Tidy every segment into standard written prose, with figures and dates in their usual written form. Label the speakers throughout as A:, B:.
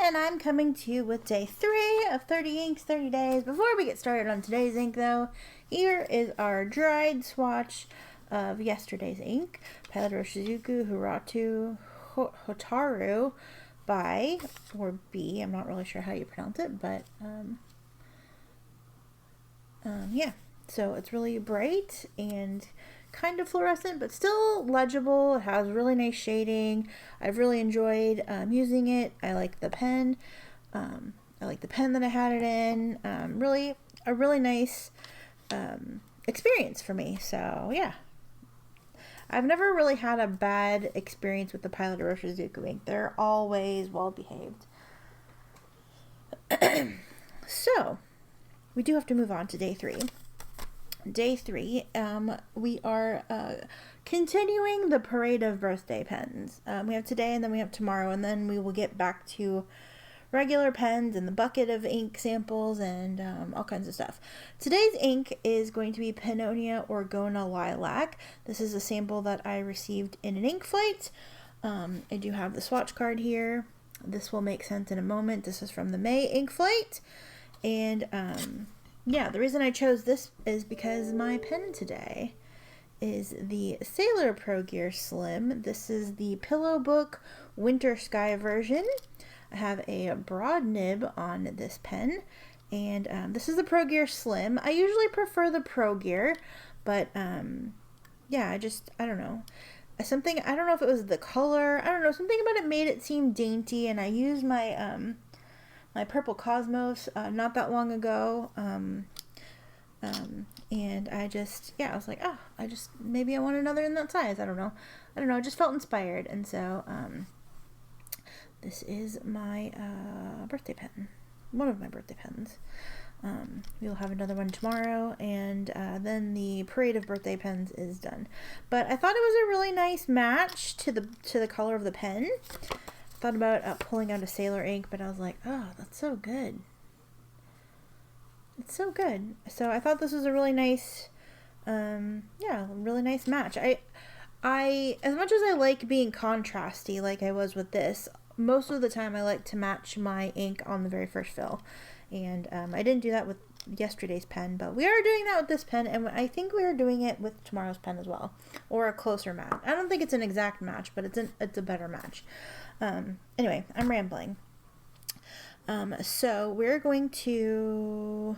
A: and I'm coming to you with day 3 of 30 inks, 30 days. Before we get started on today's ink though, here is our dried swatch of yesterday's ink. Pilot Roshizuku Hiratu Hotaru by, or B, I'm not really sure how you pronounce it, but yeah. So it's really bright and kind of fluorescent, but still legible. It has really nice shading. I've really enjoyed using it. I like the pen. I like the pen that I had it in. Really, a really nice experience for me. So yeah, I've never really had a bad experience with the Pilot Roshizuku ink. They're always well behaved. So we do have to move on to day 3. Day 3, we are continuing the parade of birthday pens. We have today and then we have tomorrow, and then we will get back to regular pens and the bucket of ink samples and all kinds of stuff. Today's ink is going to be Pennonia Orgona Lilac. This is a sample that I received in an ink flight. I do have the swatch card here. This will make sense in a moment. This is from the May ink flight, and yeah, the reason I chose this is because my pen today is the Sailor Pro Gear Sliim. This is the Pillow Book Winter Sky version. I have a broad nib on this pen, and this is the Pro Gear Sliim. I usually prefer the Pro Gear, but yeah, I don't know. I don't know if it was the color. I don't know. Something about it made it seem dainty, and I used my my purple Cosmos not that long ago, and I was like, oh, maybe I want another in that size. I don't know, I just felt inspired, and so this is my birthday pen, one of my birthday pens. We'll have another one tomorrow, and then the parade of birthday pens is done. But I thought it was a really nice match to the color of the pen. Thought about pulling out a Sailor ink, but I was like, oh, that's so good. It's so good. So I thought this was a really nice, really nice match. I as much as I like being contrasty like I was with this, most of the time I like to match my ink on the very first fill. And I didn't do that with yesterday's pen, but we are doing that with this pen, and I think we are doing it with tomorrow's pen as well, or a closer match. I don't think it's an exact match, but it's a better match. Anyway, I'm rambling. So I'm going to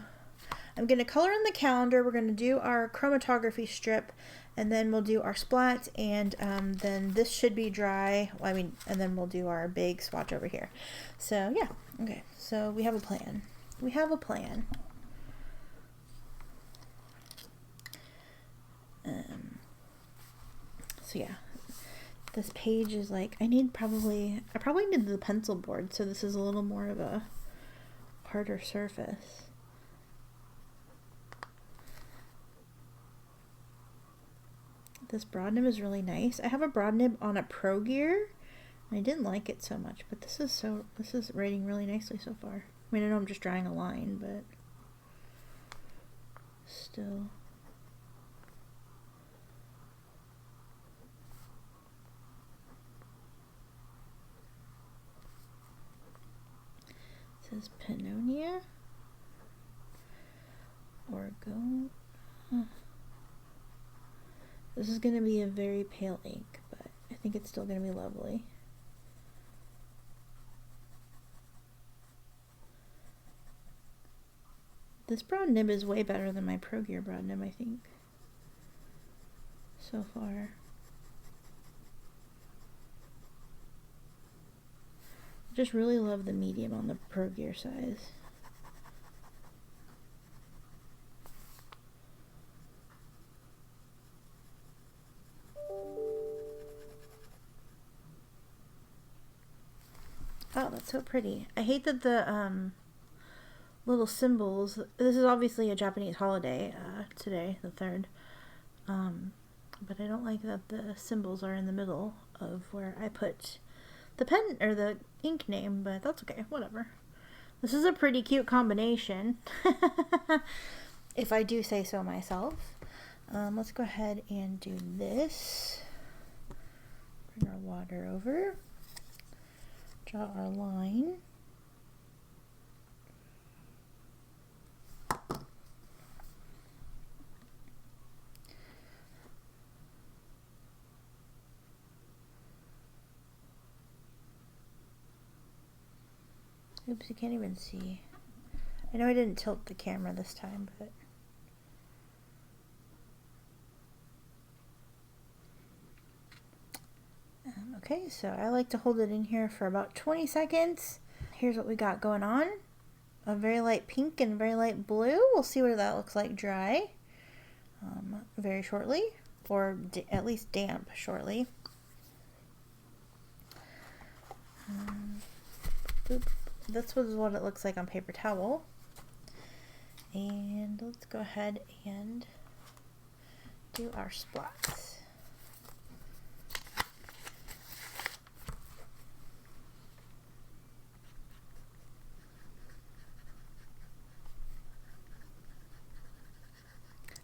A: color in the calendar. We're going to do our chromatography strip, and then we'll do our splat, and then this should be dry. And then we'll do our big swatch over here. So yeah, okay. So we have a plan. So yeah. This page is like, I probably need the pencil board, so this is a little more of a harder surface. This broad nib is really nice. I have a broad nib on a Pro Gear, and I didn't like it so much, but this is writing really nicely so far. I mean, I know I'm just drawing a line, but still. Says Pennonia Orgona. This is going to be a very pale ink, but I think it's still going to be lovely. This broad nib is way better than my Pro Gear broad nib, I think, so far. Just really love the medium on the Pro Gear size. Oh, that's so pretty. I hate that the little symbols, this is obviously a Japanese holiday today, the 3rd, but I don't like that the symbols are in the middle of where I put the pen or the ink name, but that's okay, whatever. This is a pretty cute combination, if I do say so myself. Let's go ahead and do this. Bring our water over, draw our line. Oops, you can't even see. I know I didn't tilt the camera this time, but... Okay, so I like to hold it in here for about 20 seconds. Here's what we got going on. A very light pink and very light blue. We'll see what that looks like dry very shortly, or at least damp shortly. This was what it looks like on paper towel. And let's go ahead and do our splats.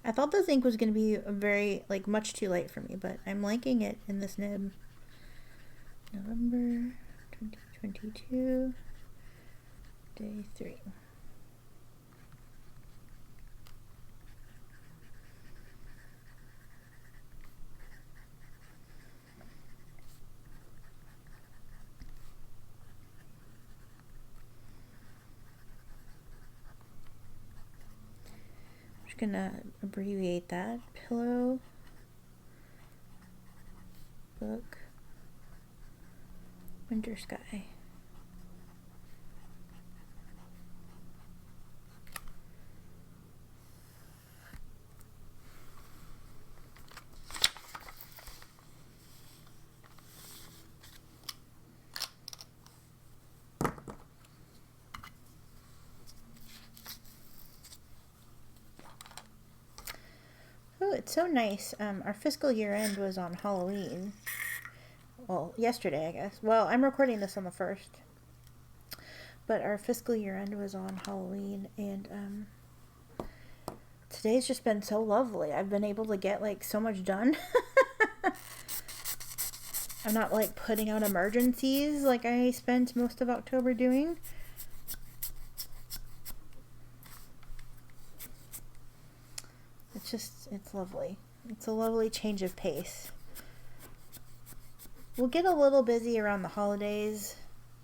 A: I thought this ink was going to be much too light for me, but I'm liking it in this nib. November 2022, day 3. Gonna abbreviate that. Pillow, book, winter sky. Oh, it's so nice. Our fiscal year end was on Halloween. Well, yesterday, I guess. Well, I'm recording this on the 1st. But our fiscal year end was on Halloween, and today's just been so lovely. I've been able to get so much done. I'm not putting out emergencies like I spent most of October doing. It's lovely. It's a lovely change of pace. We'll get a little busy around the holidays,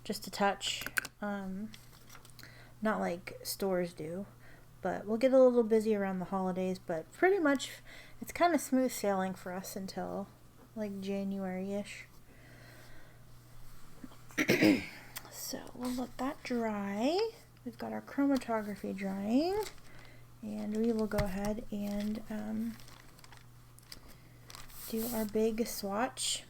A: just a touch. Not like stores do, but we'll get a little busy around the holidays, but pretty much it's kind of smooth sailing for us until January-ish. So we'll let that dry. We've got our chromatography drying. And we will go ahead and do our big swatch.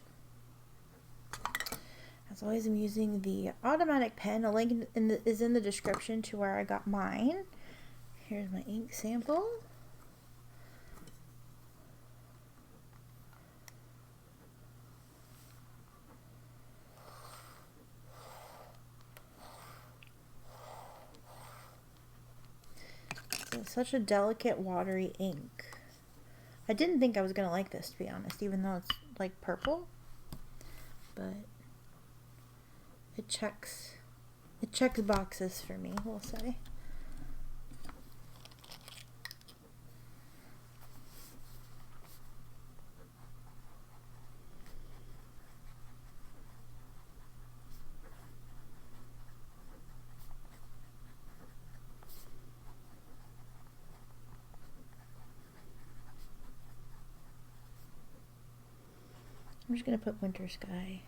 A: As always, I'm using the automatic pen. A link is in the description to where I got mine. Here's my ink sample. Such a delicate, watery ink. I didn't think I was going to like this, to be honest, even though it's purple. But it checks boxes for me, we'll say. I'm just going to put winter sky.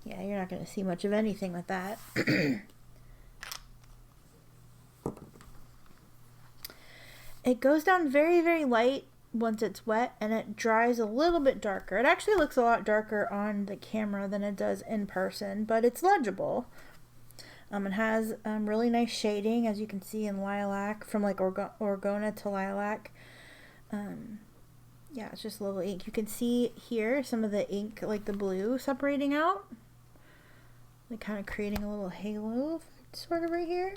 A: Yeah, you're not going to see much of anything with that. It goes down very, very light once it's wet, and it dries a little bit darker. It actually looks a lot darker on the camera than it does in person, but it's legible. It has really nice shading, as you can see in lilac, from Orgona to lilac. Yeah, it's just lovely ink. You can see here some of the ink, the blue, separating out, kind of creating a little halo sort of right here.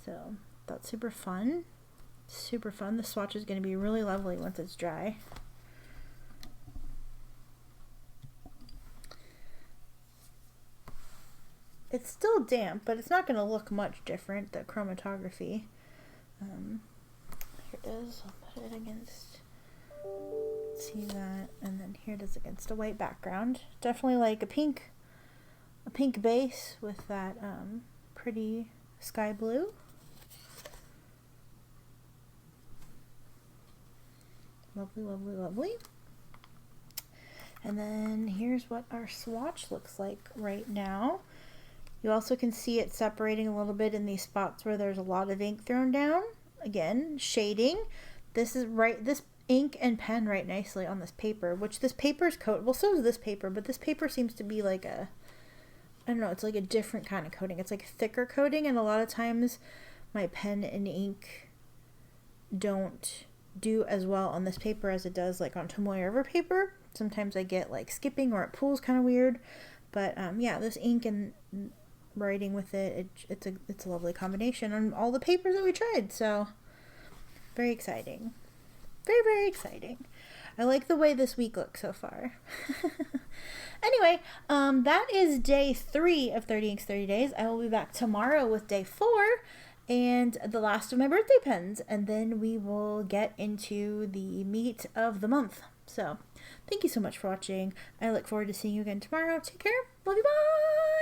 A: So that's super fun. Super fun. The swatch is going to be really lovely once it's dry. it's still damp, but it's not going to look much different, the chromatography. Here it is. I'll put it against, see that, and then here it is against a white background. Definitely like a pink base with that pretty sky blue. Lovely, lovely, lovely. And then here's what our swatch looks like right now. You also can see it separating a little bit in these spots where there's a lot of ink thrown down. Again, shading. This ink and pen write nicely on this paper, which this paper's coat, well, so is this paper, but this paper seems to be like a, I don't know, it's like a different kind of coating. It's like a thicker coating, and a lot of times my pen and ink don't do as well on this paper as it does like on Tomoe River paper. Sometimes I get like skipping or it pulls kind of weird, but yeah, this ink and writing with it's a lovely combination on all the papers that we tried. So very exciting, very, very exciting. I like the way this week looks so far. Anyway, that is day 3 of 30 Inks 30 Days. I will be back tomorrow with day 4 and the last of my birthday pens, and then we will get into the meat of the month. So thank you so much for watching. I look forward to seeing you again tomorrow. Take care. Love you. Bye.